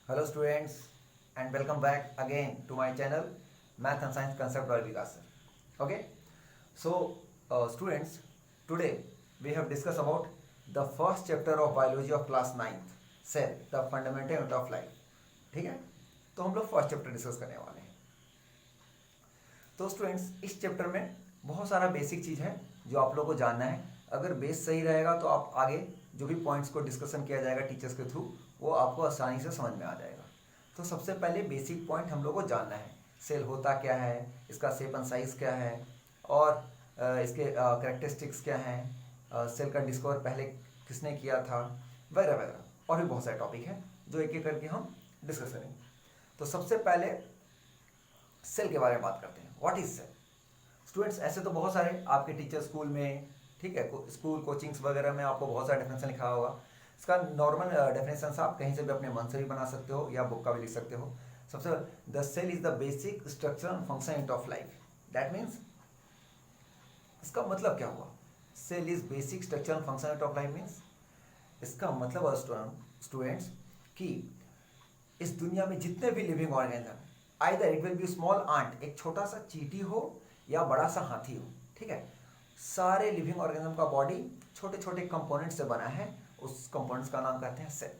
Hello students and welcome back again to my channel Math and Science Concept by Vikas sir. Okay, so students, today we have discussed about the first chapter of biology of class 9th, cell, the fundamental unit of life. ठीक है, तो हम लोग first chapter discuss करने वाले हैं. तो students, इस चैप्टर में बहुत सारा बेसिक चीज़ है जो आप लोगों को जानना है. अगर बेस सही रहेगा तो आप आगे जो भी पॉइंट्स को डिस्कशन किया जाएगा टीचर्स के थ्रू वो आपको आसानी से समझ में आ जाएगा. तो सबसे पहले बेसिक पॉइंट हम लोग को जानना है. सेल होता क्या है, इसका शेप एंड साइज क्या है, और इसके करेक्टरिस्टिक्स क्या हैं, सेल का डिस्कवर पहले किसने किया था, वगैरह वगैरह. और भी बहुत सारे टॉपिक हैं जो एक एक करके हम डिस्कस करेंगे. तो सबसे पहले सेल के बारे में बात करते हैं. What is cell? स्टूडेंट्स, ऐसे तो बहुत सारे आपके टीचर स्कूल में, ठीक है, स्कूल कोचिंग्स वगैरह में आपको बहुत सारा डेफिनेशन लिखा होगा. इसका नॉर्मल डेफिनेशन आप कहीं से भी अपने मन से भी बना सकते हो या बुक का भी लिख सकते हो. सबसे पहले, the cell is the basic structure and function unit of life. That means, इसका मतलब क्या हुआ? Cell is basic structure and function unit of life means, इसका मतलब स्टूडेंट्स कि इस दुनिया में जितने भी living organism, either it will be small ant, एक छोटा सा चींटी हो या बड़ा सा हाथी हो, ठीक है, सारे लिविंग ऑर्गेनिज्म का बॉडी छोटे छोटे कंपोनेंट से बना है. उस कंपोनेंट्स का नाम कहते हैं सेल.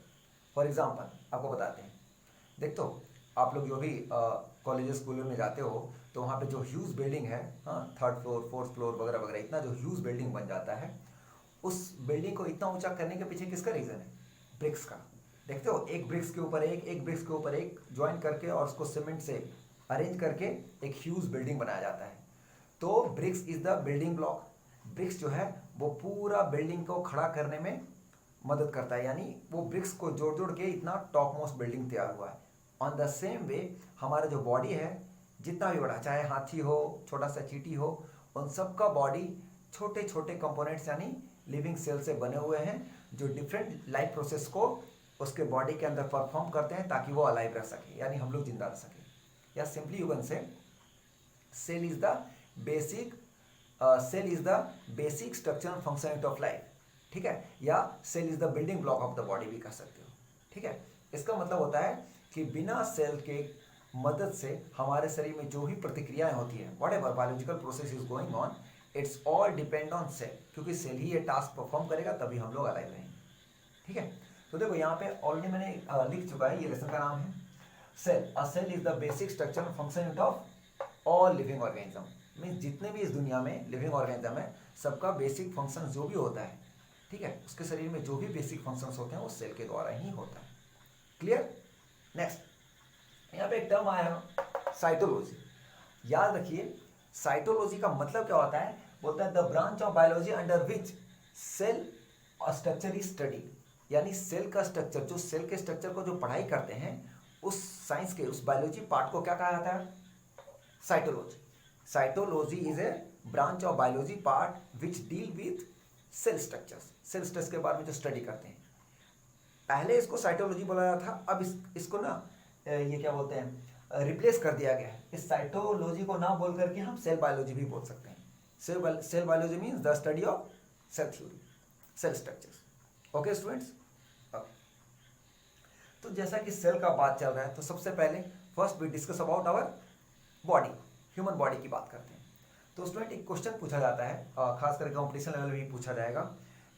फॉर एग्जांपल आपको बताते हैं. देख, तो आप लोग जो भी कॉलेज स्कूलों में जाते हो तो वहाँ पे जो ह्यूज बिल्डिंग है, हाँ, थर्ड फ्लोर फोर्थ फ्लोर वगैरह वगैरह, इतना जो ह्यूज बिल्डिंग बन जाता है, उस बिल्डिंग को इतना ऊंचा करने के पीछे किसका रीज़न है? ब्रिक्स का. देखते हो, एक ब्रिक्स के ऊपर एक ब्रिक्स के ऊपर एक ज्वाइन करके और उसको सीमेंट से अरेंज करके एक ह्यूज बिल्डिंग बनाया जाता है. तो bricks is the building block. Bricks जो है वो पूरा बिल्डिंग को खड़ा करने में मदद करता है, यानी वो ब्रिक्स को जोड़ जोड़ के इतना टॉप मोस्ट बिल्डिंग तैयार हुआ है. ऑन द सेम वे हमारा जो बॉडी है, जितना भी बड़ा, चाहे हाथी हो, छोटा सा चींटी हो, उन सब का बॉडी छोटे छोटे कंपोनेंट्स यानी लिविंग सेल से बने हुए हैं जो डिफरेंट लाइफ प्रोसेस को उसके बॉडी के अंदर परफॉर्म करते हैं ताकि वो अलाइव रह सके, यानी हम लोग जिंदा रह सके. या simply you can say cell is the basic basic structure and function unit of life. ठीक है, या cell is the building block of the body भी कह सकते हो. ठीक है, इसका मतलब होता है कि बिना सेल के मदद से हमारे शरीर में जो भी प्रतिक्रियाएं होती हैं, what ever biological process is going on, it's all depend on sale, क्योंकि सेल ही ये टास्क परफॉर्म करेगा तभी हम लोग अलाइव रहेंगे. ठीक है, तो देखो यहाँ पे ऑलरेडी मैंने लिख चुका है, ये लेसन का नाम है cell. A cell is the basic structure and function unit of all living organism. Means जितने भी इस दुनिया में लिविंग ऑर्गेनिज्म है, सबका बेसिक फंक्शन जो भी होता है, ठीक है, उसके शरीर में जो भी बेसिक फंक्शंस होते हैं वो सेल के द्वारा ही होता है. क्लियर? नेक्स्ट, यहाँ पे एक टर्म आया है साइटोलॉजी. याद रखिए, साइटोलॉजी का मतलब क्या होता है? बोलता है the branch of biology under which cell structure is study. यानी सेल का स्ट्रक्चर, जो सेल के स्ट्रक्चर को जो पढ़ाई करते हैं, उस साइंस के, उस बायोलॉजी पार्ट को क्या कहा जाता है? Cytology. Cytology is a branch of biology part which deal with cell structures. Cell structure के बारे में जो स्टडी करते हैं. पहले इसको साइटोलॉजी बोला जाता था, अब इसको ना ये क्या बोलते हैं, रिप्लेस कर दिया गया है. इस साइटोलॉजी को ना बोल करके हम सेल बायोलॉजी भी बोल सकते हैं. Cell biology means the study of cell theory, cell structures. Okay students, तो जैसा कि सेल का बात चल रहा है, तो सबसे पहले first we discuss about our body, human body की बात करते हैं. तो स्टूडेंट, एक क्वेश्चन पूछा जाता है, खास करके कॉम्पिटिशन लेवल में भी पूछा जाएगा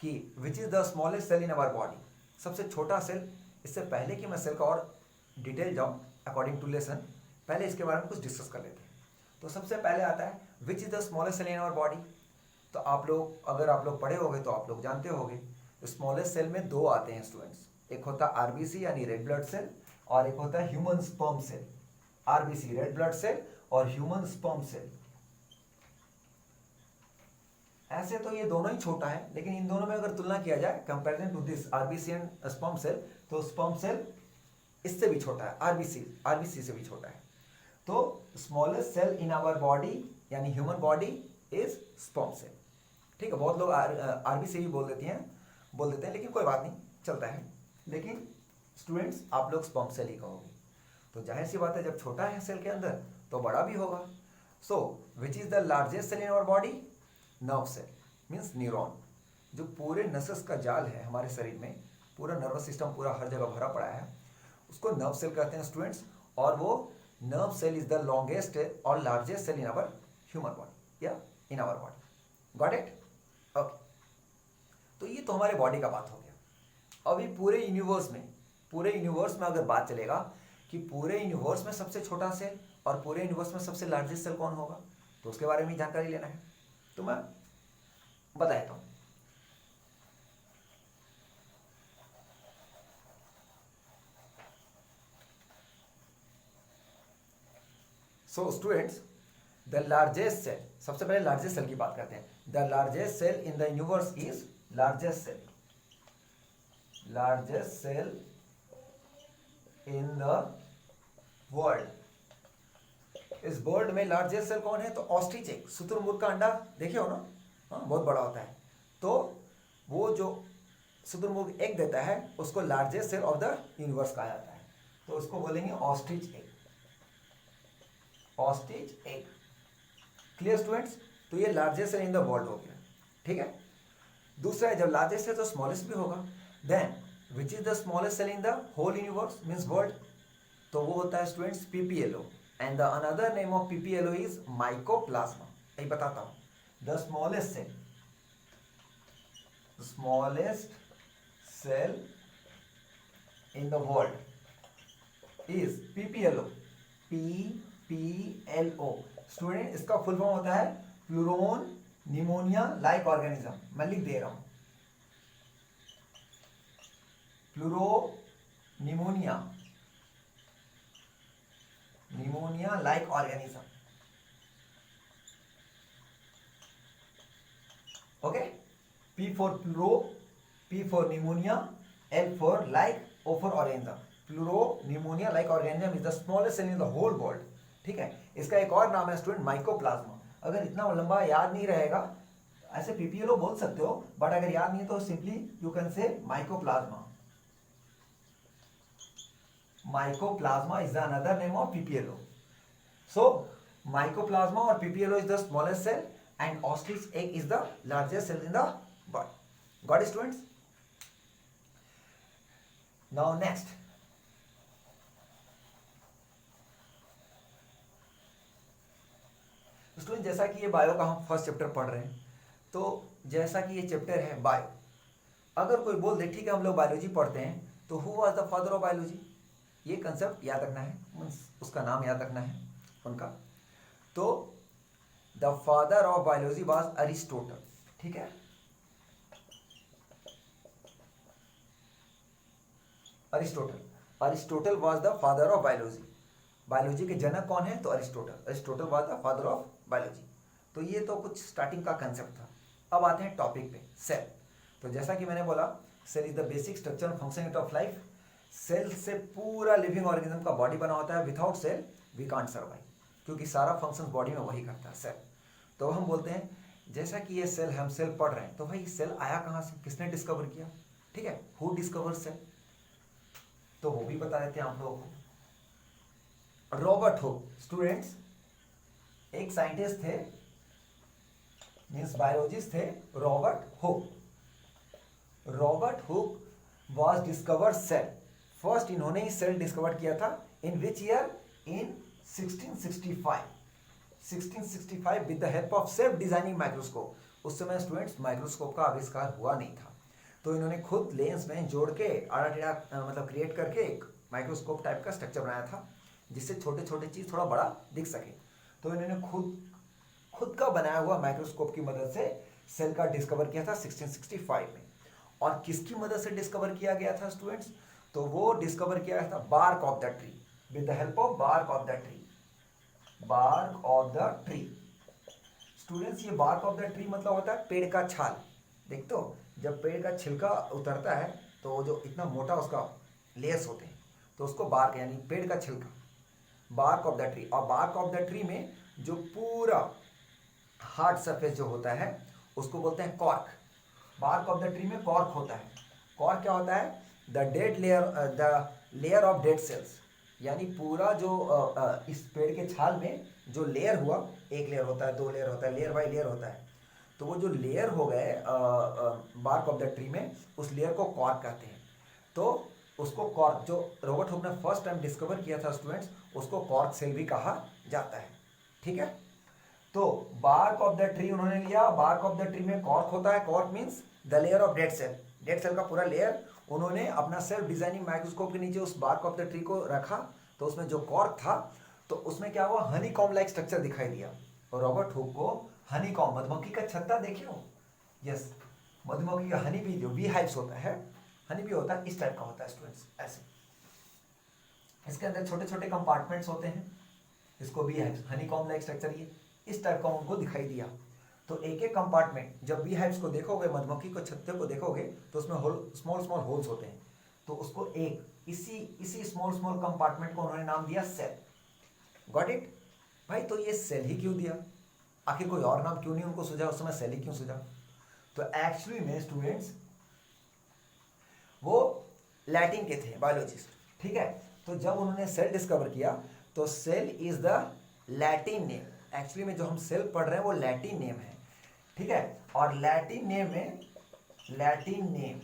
कि which is the smallest cell in our body. सबसे छोटा सेल. इससे पहले कि मैं सेल का और डिटेल जाऊँ अकॉर्डिंग टू लेसन, पहले इसके बारे में कुछ डिस्कस कर लेते हैं. तो सबसे पहले आता है which is the smallest cell in our body. तो आप लोग, अगर आप लोग पढ़े होंगे तो आप लोग जानते होंगे, स्मॉलेस्ट सेल में दो आते हैं स्टूडेंट्स. एक होता है आरबीसी यानी रेड ब्लड सेल, और एक होता है human sperm cell. RBC red blood cell और ह्यूमन स्पर्म सेल. ऐसे तो ये दोनों ही छोटा है, लेकिन इन दोनों में अगर तुलना किया जाए, comparison to this RBC and sperm cell, तो स्पर्म सेल इससे भी छोटा है, आरबीसी से भी छोटा है. तो smallest cell in our body यानी human body is sperm cell. ठीक है, बहुत लोग आरबीसी भी बोल देते हैं, लेकिन कोई बात नहीं, चलता है. लेकिन स्टूडेंट्स, आप लोग स्पर्म सेल ही कहोगे. तो जाहिर सी बात है, जब छोटा है सेल के अंदर तो बड़ा भी होगा. So which is the largest cell in our body? Nerve cell means neuron. जो पूरे नसस का जाल है हमारे शरीर में, पूरा नर्वस सिस्टम पूरा हर जगह भरा पड़ा है, उसको नर्व सेल कहते हैं स्टूडेंट्स, और वो nerve cell is the longest और largest cell in our human body या in our body. Got it? Okay, तो ये तो हमारे बॉडी का बात हो गया। अभी पूरे यूनिवर्स में अगर बात चलेगा कि पूरे यूनिवर्स में सबसे छोटा सेल और पूरे यूनिवर्स में सबसे लार्जेस्ट सेल कौन होगा, तो उसके बारे में जानकारी लेना है, तो मैं बता देता हूं। So students, the largest cell, सबसे पहले लार्जेस्ट सेल की बात करते हैं। The largest cell in the universe is largest cell in the world. इस वर्ल्ड में लार्जेस्ट सेल कौन है, तो ऑस्ट्रिच एग, शुतुरमुर्ग का अंडा देखे हो ना, हाँ, बहुत बड़ा होता है। तो वो जो शुतुरमुर्ग एग देता है उसको largest cell of the universe कहा जाता है, तो उसको बोलेंगे ऑस्ट्रिच एग। Clear students? तो ये largest cell in the world हो गया, ठीक है। दूसरा है, जब लार्जेस्ट है तो स्मॉलेस्ट भी होगा। Then which is the smallest cell in the whole universe means world, तो वो होता है students PPLO, and the another name of PPLO is mycoplasma. यही बताता हूं, the smallest cell in the world is PPLO. PPLO student, इसका full form होता है प्लूरोन निमोनिया लाइक ऑर्गेनिज्म। मैं लिख दे रहा हूं, pleuro pneumonia like organism. Okay, P for pluro, P for pneumonia, L for like, O for organism. Pneumonia like organism is the smallest cell in the whole world. ठीक है, इसका एक और नाम है स्टूडेंट माइकोप्लाज्मा। अगर इतना लंबा याद नहीं रहेगा, ऐसे पीपीएलओ बोल सकते हो, बट अगर याद नहीं है तो सिंपली यू कैन से mycoplasma. Mycoplasma is the another name of PPLO. So mycoplasma or PPLO is the smallest cell and ostrich egg is the largest cell in the body. Got it, students? Now next, student जैसा कि ये bio का हम first chapter पढ़ रहे हैं, तो जैसा कि ये चैप्टर है बायो, अगर कोई बोल दे ठीक है हम लोग बायोलॉजी पढ़ते हैं, तो who was the father of biology, ये कंसेप्ट याद रखना है, उसका नाम याद रखना है उनका। तो the father of biology was Aristotle, ठीक है, Aristotle was the father of biology. Biology के जनक कौन है, तो Aristotle was the father of biology. तो ये तो कुछ स्टार्टिंग का कंसेप्ट था। अब आते हैं टॉपिक पे, सेल। तो जैसा कि मैंने बोला, cell is the basic structure and function of life. Cell से पूरा लिविंग ऑर्गेनिज्म का बॉडी बना होता है। Without cell we can't survive, क्योंकि सारा फंक्शन बॉडी में वही करता है, सेल। तो हम बोलते हैं जैसा कि ये सेल, हम सेल पढ़ रहे हैं, तो भाई सेल आया कहाँ से, किसने डिस्कवर किया, ठीक है, हु डिस्कवर सेल, तो वो भी बता देते हैं आप लोगों को। रॉबर्ट हुक, स्टूडेंट्स एक साइंटिस्ट थे, मीन्स बायोलॉजिस्ट थे, Robert Hooke was discover cell. First इन्होंने ही सेल डिस्कवर किया था। In which year, in 1665 with the help of self designing microscope. उस समय स्टूडेंट्स माइक्रोस्कोप का आविष्कार हुआ नहीं था, तो इन्होंने खुद लेंस में जोड़ के आड़ा टेढ़ा मतलब क्रिएट करके एक माइक्रोस्कोप टाइप का स्ट्रक्चर बनाया था, जिससे छोटे छोटे चीज थोड़ा बड़ा दिख सके। तो इन्होंने खुद का बनाया हुआ माइक्रोस्कोप की मदद से सेल का डिस्कवर किया था 1665 में। और किसकी मदद से डिस्कवर किया गया था स्टूडेंट्स, तो वो डिस्कवर किया गया था bark of the tree, with the help of bark of the tree. Students ये बार्क ऑफ द ट्री मतलब होता है पेड़ का छाल। देख, तो जब पेड़ का छिलका उतरता है तो जो इतना मोटा उसका लेयर्स होते हैं, तो उसको बार्क यानी पेड़ का छिलका, बार्क ऑफ द ट्री। और बार्क ऑफ द ट्री में जो पूरा हार्ड सरफेस जो होता है उसको बोलते हैं cork. Bark of the tree में कॉर्क होता है। कॉर्क क्या होता है, the layer of dead cells, यानी पूरा जो इस पेड़ के छाल में जो लेयर हुआ, एक लेयर होता है, दो लेयर होता है, लेयर बाय लेयर होता है, तो वो जो लेयर हो गए बार्क ऑफ द ट्री में, उस लेयर को कॉर्क कहते हैं। तो उसको कॉर्क, जो रॉबर्ट हुक ने फर्स्ट टाइम डिस्कवर किया था स्टूडेंट्स, उसको कॉर्क सेल भी कहा जाता है। ठीक है, तो बार्क ऑफ द ट्री उन्होंने लिया, बार्क ऑफ द ट्री में कॉर्क होता है, cork means the layer of dead cell, dead cell का पूरा लेयर, उन्होंने अपना सेल्फ डिजाइनिंग माइक्रोस्कोप के नीचे उस बार्क ऑफ द ट्री को रखा, तो उसमें जो कॉर्क था तो उसमें क्या हुआ, हनी कॉम लाइक स्ट्रक्चर दिखाई दिया। और रॉबर्ट हुक को हनी कॉम, मधुमक्खी का छत्ता देखे हो, यस, मधुमक्खी का हनी भी, जो बी हाइव्स होता है, हनी भी होता है, इस टाइप का होता है स्टूडेंट्स, ऐसे इसके अंदर छोटे छोटे कंपार्टमेंट्स होते हैं, इसको bee hives, Honey com like structure, ये इस टाइप का उनको दिखाई दिया। तो एक एक कंपार्टमेंट, जब बी हाइव्स को देखोगे, मधुमक्खी को छत्ते को देखोगे, तो उसमें होल, स्मॉल स्मॉल होल्स होते हैं, तो उसको एक इसी स्मॉल स्मॉल कंपार्टमेंट को उन्होंने नाम दिया सेल। गॉट इट भाई? तो ये सेल ही क्यों दिया, आखिर कोई और नाम क्यों नहीं उनको सूझा उस समय, सेल ही क्यों सूझा? तो एक्चुअली में स्टूडेंट्स वो लैटिन के थे, बायोलॉजिस्ट, ठीक है। तो जब उन्होंने सेल डिस्कवर किया, तो cell is the Latin name, actually में जो हम सेल पढ़ रहे हैं वो लैटिन नेम है, ठीक है। और लैटिन नेम में, लैटिन नेम,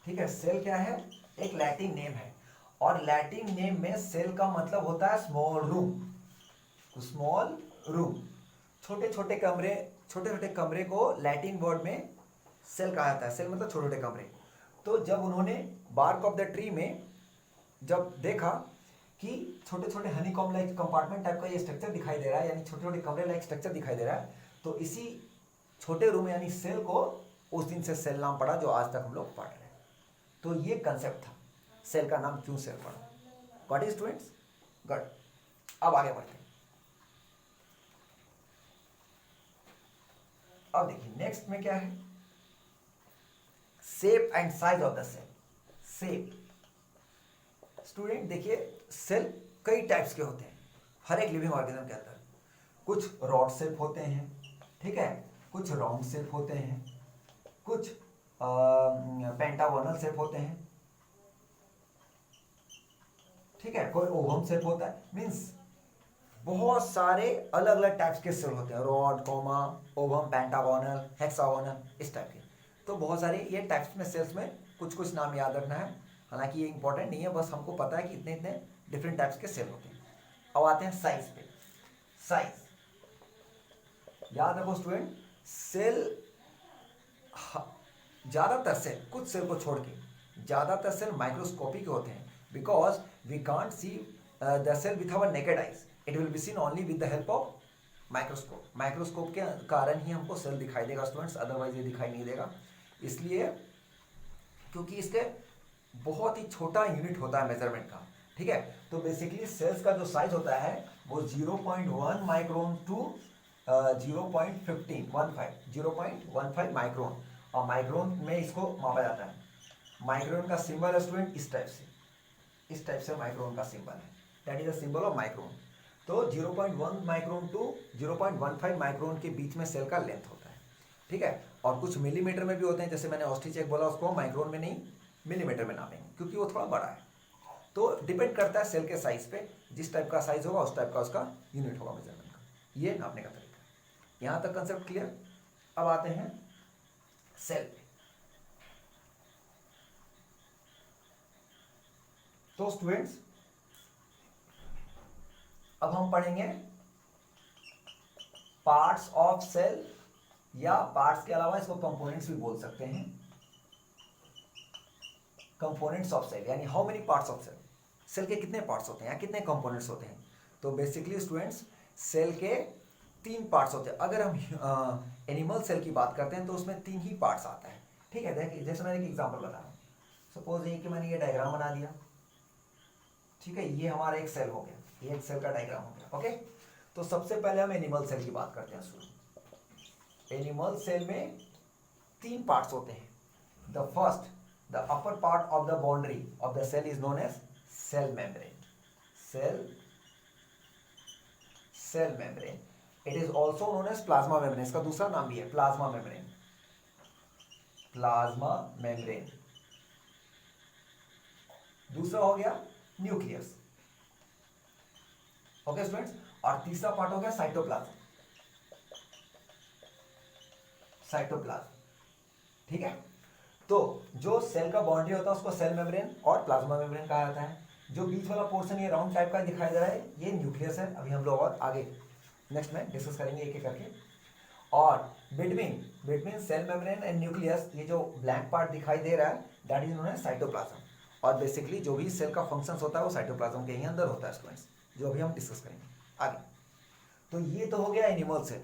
ठीक है, सेल क्या है, एक लैटिन नेम है, और लैटिन नेम में सेल का मतलब होता है स्मॉल रूम, स्मॉल रूम, छोटे छोटे कमरे को लैटिन वर्ड में सेल कहा जाता है, सेल मतलब छोटे छोटे कमरे। तो जब उन्होंने बार्क ऑफ द ट्री में जब देखा कि छोटे छोटे Honey com like compartment type का ये स्ट्रक्चर दिखाई दे रहा है, यानी छोटे छोटे कमरे लाइक स्ट्रक्चर दिखाई दे रहा है, तो इसी छोटे रूम यानी सेल को उस दिन से सेल नाम पड़ा, जो आज तक हम लोग पढ़ रहे हैं। तो ये कंसेप्ट था, सेल का नाम क्यों सेल पड़ा। Got it students? गॉट। अब आगे बढ़ते हैं। अब देखिए नेक्स्ट में क्या है, shape and size of the cell. Shape, student देखिए सेल कई टाइप्स के होते हैं हर एक लिविंग ऑर्गेनिज्म के अंदर। कुछ रॉड शेप होते हैं, ठीक है, कुछ राउंड शेप होते हैं, कुछ पेंटागोनल शेप होते हैं, ठीक है, कोई ओवम शेप होता है, मीन्स बहुत सारे अलग अलग टाइप्स के सेल होते हैं, rod, comma, ovum, pentagonal, hexagonal, इस टाइप के। तो बहुत सारे ये टाइप्स में सेल्स में कुछ कुछ नाम याद रखना है, हालांकि ये इंपॉर्टेंट नहीं है, बस हमको पता है कि इतने इतने डिफरेंट टाइप्स के सेल होते हैं। अब आते हैं साइज पे। साइज याद रखो स्टूडेंट, सेल ज़्यादातर सेल, कुछ सेल को छोड़ के ज़्यादातर सेल माइक्रोस्कोपिक होते हैं, because we can't see the cell with our naked eyes, it will be seen only with the help of microscope. Microscope के कारण ही हमको सेल दिखाई देगा स्टूडेंट्स, अदरवाइज ये दिखाई नहीं देगा, इसलिए क्योंकि इसके बहुत ही छोटा यूनिट होता है मेजरमेंट का, ठीक है। तो बेसिकली सेल्स का जो साइज होता है वो 0.1 माइक्रोन टू 0.15 माइक्रोन, और माइक्रोन में इसको मापा जाता है। माइक्रोन का सिंबल है स्टूडेंट इस टाइप से, इस टाइप से माइक्रोन का सिंबल है, that is the symbol of micron. तो 0.1 माइक्रोन टू 0.15 माइक्रोन के बीच में सेल का लेंथ होता है, ठीक है। और कुछ मिलीमीटर में भी होते हैं, जैसे मैंने ऑस्टिचेक बोला, उसको माइक्रोन में नहीं मिलीमीटर में नापेंगे, क्योंकि वो थोड़ा बड़ा है। तो डिपेंड करता है सेल के साइज पे, जिस टाइप का साइज होगा उस टाइप का उसका यूनिट होगा मेजरमेंट का, ये नापने का तरीका है। यहाँ तक कंसेप्ट क्लियर? अब आते हैं सेल पे। तो स्टूडेंट्स अब हम पढ़ेंगे पार्ट्स ऑफ सेल, या पार्ट्स के अलावा इसको कंपोनेंट्स भी बोल सकते हैं। कंपोनेंट्स ऑफ सेल यानी how many parts of cell, cell के कितने पार्ट्स होते हैं या कितने कंपोनेंट्स होते हैं। तो बेसिकली स्टूडेंट्स सेल के 3 पार्ट्स होते हैं। अगर हम एनिमल सेल की बात करते हैं तो उसमें 3 ही पार्ट्स आता है, ठीक है। देखिए जैसे मैंने एक एग्जांपल बता रहा हूँ, सपोज ये कि मैंने ये डायग्राम बना दिया, ठीक है, ये हमारा एक सेल हो गया, ये एक सेल का डायग्राम हो गया, ओके। तो सबसे पहले हम एनिमल सेल की बात करते हैं स्टूडेंट। एनिमल सेल में 3 पार्ट्स होते हैं। The first, the upper part of the boundary of the cell is known as cell membrane. Cell membrane. It is also known as plasma membrane. इसका दूसरा नाम भी है plasma membrane. Plasma membrane. दूसरा हो गया न्यूक्लियस, ओके स्टूडेंट्स। और तीसरा पार्ट हो गया साइटोप्लाज्म। साइटोप्लाज्म, ठीक है। तो जो सेल का बाउंड्री होता है उसको सेल मेम्ब्रेन और प्लाज्मा मेम्ब्रेन कहा जाता है। जो बीच वाला पोर्शन ये राउंड टाइप का दिखाई दे रहा है ये न्यूक्लियस है। अभी हम लोग और आगे नेक्स्ट में डिस्कस करेंगे एक एक करके। और between between cell membrane and nucleus ये जो ब्लैंक पार्ट दिखाई दे रहा है that is known as cytoplasm. और बेसिकली जो भी सेल का फंक्शंस होता है वो साइटोप्लाज्म के ही अंदर होता है स्टूडेंट्स, जो अभी हम डिस्कस करेंगे आगे। तो ये तो हो गया एनिमल सेल।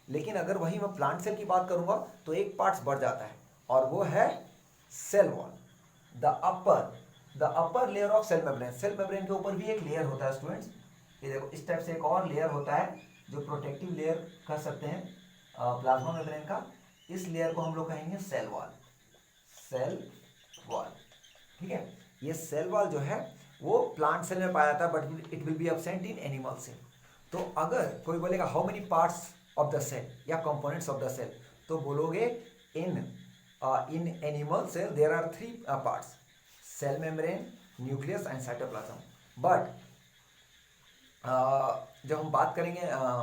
लेकिन अगर वही मैं प्लांट सेल की बात करूंगा तो एक पार्ट्स बढ़ जाता है और वो है cell wall, the upper layer of cell membrane. Cell membrane के ऊपर भी एक लेयर होता है स्टूडेंट्स, ये देखो इस टाइप से एक और लेयर होता है जो प्रोटेक्टिव लेयर कह सकते हैं प्लाज्मा मेम्ब्रेन का। इस लेयर को हम लोग कहेंगे सेल वॉल, सेल वॉल। ठीक है, ये सेल वॉल जो है वो प्लांट सेल में पाया जाता है but it will be absent in animal cell. तो अगर कोई बोलेगा how many parts of the cell या कंपोनेंट्स ऑफ द सेल, तो बोलोगे in animal cell there are 3 parts, cell membrane, nucleus and cytoplasm. But जब हम बात करेंगे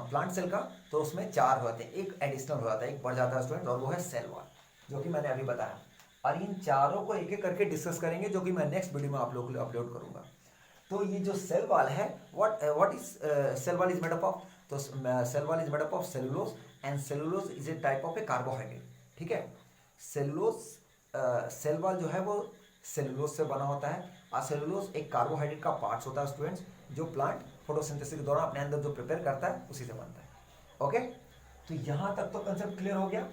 प्लांट सेल का तो उसमें 4 होते हैं, एक एडिशनल हो जाता है, एक बढ़ जाता है स्टूडेंट, और वो है सेल वॉल, जो कि मैंने अभी बताया। और इन चारों को एक एक करके डिस्कस करेंगे, जो कि मैं नेक्स्ट वीडियो में आप लोगों के लिए अपलोड करूंगा। तो ये जो सेल वॉल है what is cell wall is made up of, तो cell wall is made up of cellulose and cellulose is a type of a carbohydrate. ठीक है, सेलुलोज सेल वॉल जो है वो सेलुलोज से बना होता है और सेलुलोज एक कार्बोहाइड्रेट का पार्ट्स होता है स्टूडेंट्स, जो प्लांट फोटोसिंथेसिस के दौरान अपने अंदर जो प्रिपेयर करता है उसी से बनता है। ओके, तो यहाँ तक तो कंसेप्ट क्लियर हो गया।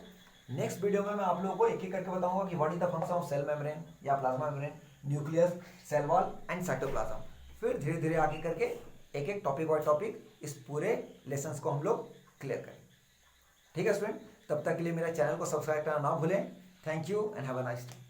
नेक्स्ट वीडियो में मैं आप लोगों को एक एक करके बताऊंगा कि what is the function of cell membrane या plasma membrane, nucleus, cell wall and cytoplasm. फिर धीरे धीरे आगे करके एक एक टॉपिक बाय टॉपिक इस पूरे लेसन्स को हम लोग क्लियर करें। ठीक है स्टूडेंट, तब तक के लिए मेरा चैनल को सब्सक्राइब करना ना भूलें। Thank you and have a nice day.